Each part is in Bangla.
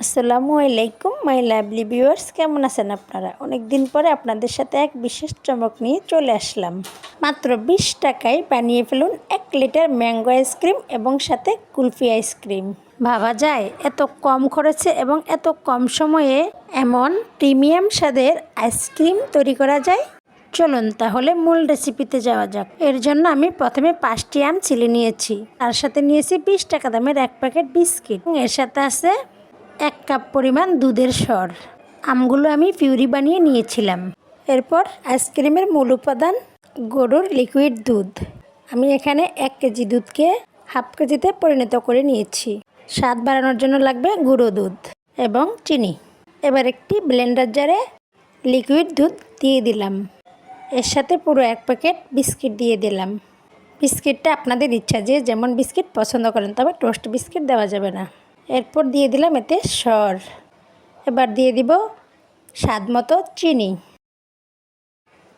আসসালামু আলাইকুম মাই লাভলি ভিউয়ার্স, কেমন আছেন আপনারা? অনেক দিন পরে আপনাদের সাথে এক বিশেষ চমক নিয়ে চলে আসলাম। মাত্র 20 টাকায় বানিয়ে ফেলুন 1 লিটার ম্যাঙ্গো আইসক্রিম এবং সাথে কুলফি আইসক্রিম। ভাবা যায় এত কম খরচে এবং এত কম সময়ে এমন প্রিমিয়াম স্বাদের আইসক্রিম তৈরি করা যায়। চলুন তাহলে মূল রেসিপিতে যাওয়া যাক। এর জন্য আমি প্রথমে 5টি আম ছিলে নিয়েছি, তার সাথে নিয়েছি 20 টাকা দামের 1 প্যাকেট বিস্কিট, এর সাথে আছে 1 কাপ পরিমাণ দুধের সর। আমগুলো আমি পিউরি বানিয়ে নিয়েছিলাম। এরপর আইসক্রিমের মূল উপাদান গরুর লিকুইড দুধ। আমি এখানে 1 কেজি দুধকে হাফ কেজিতে পরিণত করে নিয়েছি। স্বাদ বাড়ানোর জন্য লাগবে গুঁড়ো দুধ এবং চিনি। এবার একটি ব্লেন্ডার জারে লিকুইড দুধ দিয়ে দিলাম। এর সাথে পুরো 1 প্যাকেট বিস্কিট দিয়ে দিলাম। বিস্কিটটা আপনাদের ইচ্ছা, যে যেমন বিস্কিট পছন্দ করেন, তবে টোস্ট বিস্কিট দেওয়া যাবে না। এরপর দিয়ে দিলাম এতে সর। এবার দিয়ে দিব স্বাদ মতো চিনি।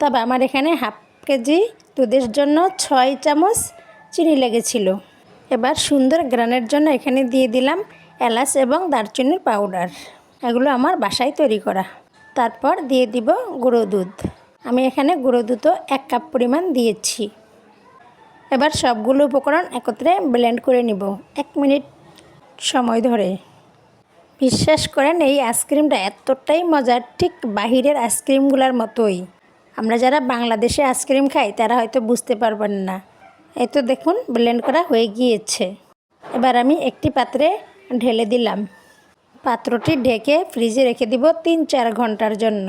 তবে আমার এখানে হাফ কেজি দুধের জন্য 6 চামচ চিনি লেগেছিল। এবার সুন্দর গ্রানের জন্য এখানে দিয়ে দিলাম এলাচ এবং দারচিনির পাউডার। এগুলো আমার বাসায় তৈরি করা। তারপর দিয়ে দিব গুঁড়ো দুধ। আমি এখানে গুঁড়ো দুধও 1 কাপ পরিমাণ দিয়েছি। এবার সবগুলো উপকরণ একত্রে ব্লেন্ড করে নিব 1 মিনিট সময় ধরে। বিশ্বাস করেন, এই আইসক্রিমটা এতটাই মজার, ঠিক বাহিরের আইসক্রিমগুলোর মতোই। আমরা যারা বাংলাদেশে আইসক্রিম খাই তারা হয়তো বুঝতে পারবেন না। এই তো দেখুন, ব্লেন্ড করা হয়ে গিয়েছে। এবার আমি একটি পাত্রে ঢেলে দিলাম। পাত্রটি ঢেকে ফ্রিজে রেখে দিব 3-4 ঘন্টার জন্য।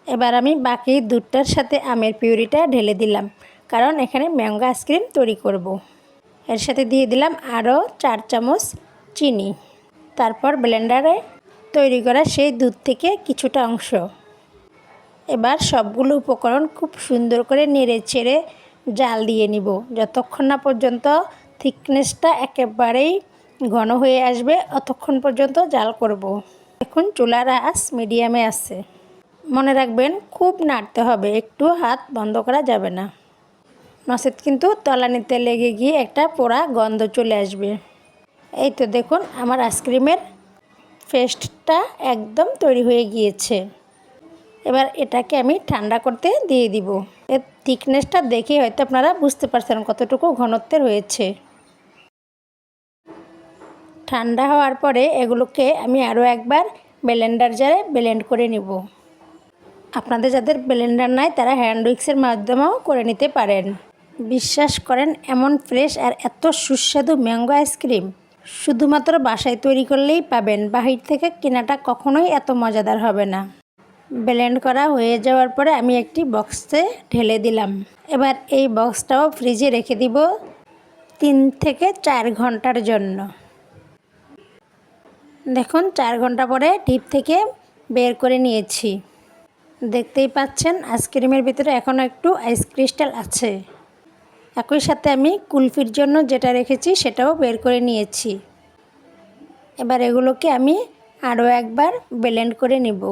এবার আমি বাকি দুধটার সাথে আমের পিউরিটা ঢেলে দিলাম, কারণ এখানে ম্যাঙ্গো আইসক্রিম তৈরি করব। এর সাথে দিয়ে দিলাম আরও 4 চামচ চিনি। তারপর ব্লেন্ডারে তৈরি করা সেই দুধ থেকে কিছুটা অংশ। এবার সবগুলো উপকরণ খুব সুন্দর করে নেড়ে চেড়ে জাল দিয়ে নিব, যতক্ষণ না পর্যন্ত থিকনেসটা একেবারেই ঘন হয়ে আসবে অতক্ষণ পর্যন্ত জাল করব। এখন চুলার আঁচ মিডিয়ামে আছে। মনে রাখবেন, খুব নাড়তে হবে, একটু হাত বন্ধ করা যাবে না, নচেত কিন্তু তলানিতে লেগে গিয়ে একটা পোড়া গন্ধ চলে আসবে। এই তো দেখুন, আমার আইসক্রিমের পেস্টটা একদম তৈরি হয়ে গিয়েছে। এবার এটাকে আমি ঠান্ডা করতে দিয়ে দিব। এর থিকনেসটা দেখে হয়তো আপনারা বুঝতে পারছেন কতটুকু ঘনত্বের হয়েছে। ঠান্ডা হওয়ার পরে এগুলোকে আমি আরও একবার ব্লেন্ডার জারে ব্লেন্ড করে নিব। আপনাদের যাদের ব্লেন্ডার নাই তারা হ্যান্ড উইক্সের মাধ্যমেও করে নিতে পারেন। বিশ্বাস করেন, এমন ফ্রেশ আর এত সুস্বাদু ম্যাঙ্গো আইসক্রিম শুধুমাত্র বাসায় তৈরি করলেই পাবেন। বাহির থেকে কেনাটা কখনোই এত মজাদার হবে না। ব্লেন্ড করা হয়ে যাওয়ার পরে আমি একটি বক্সে ঢেলে দিলাম। এবার এই বক্সটাও ফ্রিজে রেখে দিব 3 থেকে 4 ঘন্টার জন্য। দেখুন, 4 ঘন্টা পরে ডিপ থেকে বের করে নিয়েছি। দেখতেই পাচ্ছেন আইসক্রিমের ভিতরে এখনও একটু আইস ক্রিস্টাল আছে। একই সাথে আমি কুলফির জন্য যেটা রেখেছি সেটাও বের করে নিয়েছি। এবার এগুলোকে আমি আরও একবার ব্লেন্ড করে নিব।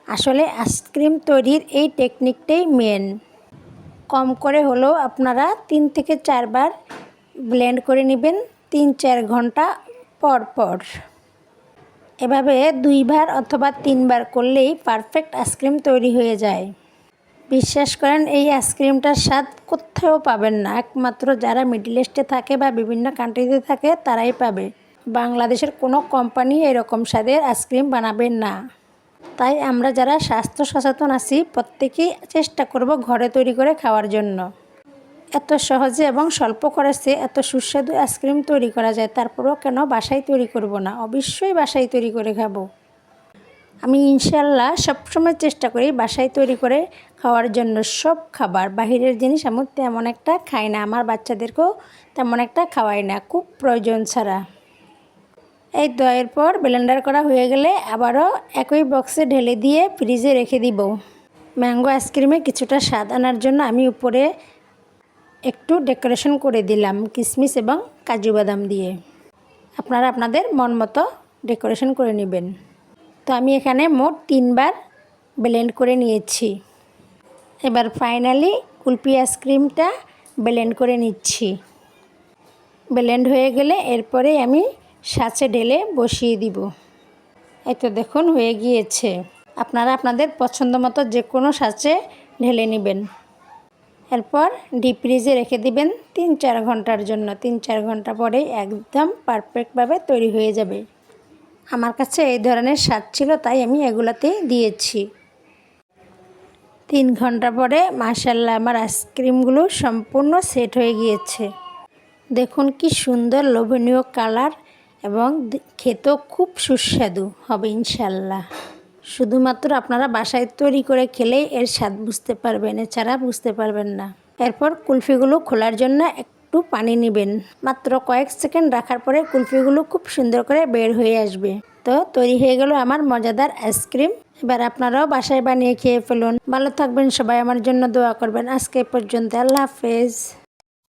আসলে আইসক্রিম তৈরির এই টেকনিকটাই মেন। কম করে হলেও আপনারা 3 থেকে 4 বার ব্লেন্ড করে নেবেন 3-4 ঘন্টা পর পর। এভাবে 2 বার অথবা 3 বার করলেই পারফেক্ট আইসক্রিম তৈরি হয়ে যায়। বিশ্বাস করেন, এই আইসক্রিমটার স্বাদ কোথাও পাবেন না। একমাত্র যারা মিডল ইস্টে থাকে বা বিভিন্ন কান্ট্রিতে থাকে তারাই পাবে। বাংলাদেশের কোনো কোম্পানি এরকম স্বাদের আইসক্রিম বানাবেন না। তাই আমরা যারা স্বাস্থ্য সচেতন আছি প্রত্যেকেই চেষ্টা করব ঘরে তৈরি করে খাওয়ার জন্য। এত সহজে এবং স্বল্প খরচে এত সুস্বাদু আইসক্রিম তৈরি করা যায়, তারপরেও কেন বাসায় তৈরি করব না? অবশ্যই বাসায় তৈরি করে খাবো। আমি ইনশাল্লাহ সবসময় চেষ্টা করি বাসায় তৈরি করে খাওয়ার জন্য। সব খাবার, বাহিরের জিনিস আমি তেমন একটা খাই না, আমার বাচ্চাদেরকেও তেমন একটা খাওয়াই না, খুব প্রয়োজন ছাড়া। এই তো এরপর ব্লেন্ডার করা হয়ে গেলে আবারও একই বক্সে ঢেলে দিয়ে ফ্রিজে রেখে দিব। ম্যাঙ্গো আইসক্রিমে কিছুটা স্বাদ আনার জন্য আমি উপরে একটু ডেকোরেশন করে দিলাম কিশমিশ এবং কাজু বাদাম দিয়ে। আপনারা আপনাদের মন মতো ডেকোরেশন করে নেবেন। তো আমি এখানে মোট 3 বার ব্লেন্ড করে নিয়েছি। এবার ফাইনালি কুলফি আইসক্রিমটা ব্লেন্ড করে নিচ্ছি। ব্লেন্ড হয়ে গেলে এরপরে আমি ছাঁচে ঢেলে বসিয়ে দিব। এই তো দেখুন হয়ে গিয়েছে। আপনারা আপনাদের পছন্দ মতো যে কোনো ছাঁচে ঢেলে নেবেন। এরপর ডিপ ফ্রিজে রেখে দিবেন 3-4 ঘন্টার জন্য। 3-4 ঘন্টা পরেই একদম পারফেক্টভাবে তৈরি হয়ে যাবে। আমার কাছে এই ধরনের স্বাদ ছিল, তাই আমি এগুলাতেই দিয়েছি। 3 ঘন্টা পরে মাশাআল্লাহ আমার আইসক্রিমগুলো সম্পূর্ণ সেট হয়ে গিয়েছে। দেখুন কি সুন্দর লোভনীয় কালার এবং খেতেও খুব সুস্বাদু হবে ইনশাআল্লাহ। শুধুমাত্র আপনারা বাসায় তৈরি করে খেলেই এর স্বাদ বুঝতে পারবেন, এছাড়া বুঝতে পারবেন না। এরপর কুলফিগুলো খোলার জন্য একটু পানি নেবেন। মাত্র কয়েক সেকেন্ড রাখার পরে কুলফিগুলো খুব সুন্দর করে বের হয়ে আসবে। তো তৈরি হয়ে গেল আমার মজাদার আইসক্রিম। এবার আপনারাও বাসায় বানিয়ে খেয়ে ফেলুন। ভালো থাকবেন সবাই, আমার জন্য দোয়া করবেন। আজকে পর্যন্ত, আল্লাহ হাফেজ।